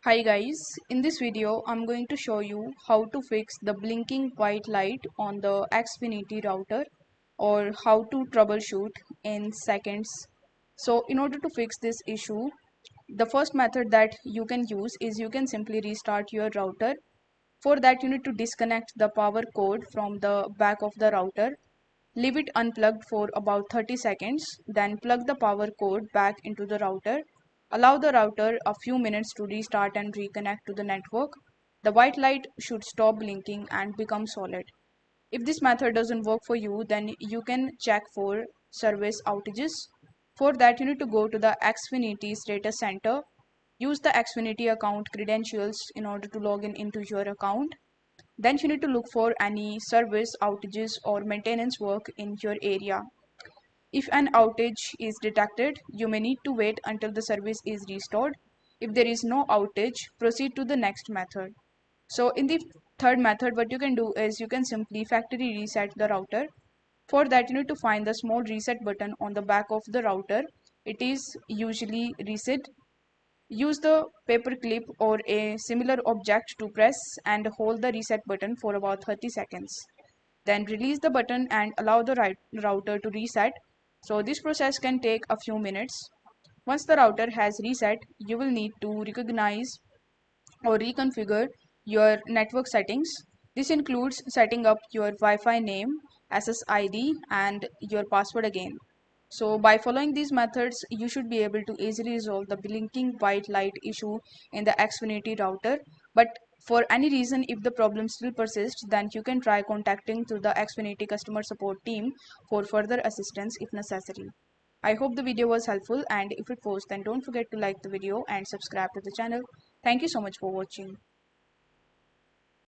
Hi guys, in this video I'm going to show you how to fix the blinking white light on the Xfinity router or how to troubleshoot in seconds. So in order to fix this issue, the first method that you can use is you can simply restart your router. For that you need to disconnect the power cord from the back of the router. Leave it unplugged for about 30 seconds, then plug the power cord back into the router. Allow the router a few minutes to restart and reconnect to the network. The white light should stop blinking and become solid. If this method doesn't work for you, then you can check for service outages. For that, you need to go to the Xfinity Status Center. Use the Xfinity account credentials in order to log in into your account. Then you need to look for any service outages or maintenance work in your area. If an outage is detected, you may need to wait until the service is restored. If there is no outage, proceed to the next method. So in the third method, what you can do is you can simply factory reset the router. For that, you need to find the small reset button on the back of the router. It is usually reset. Use the paper clip or a similar object to press and hold the reset button for about 30 seconds. Then release the button and allow the router to reset. So this process can take a few minutes. Once the router has reset, you will need to recognize or reconfigure your network settings. This includes setting up your Wi-Fi name, SSID, and your password again. So by following these methods, you should be able to easily resolve the blinking white light issue in the Xfinity router. But for any reason, if the problem still persists, then you can try contacting to the Xfinity customer support team for further assistance if necessary. I hope the video was helpful, and if it was, then don't forget to like the video and subscribe to the channel. Thank you so much for watching.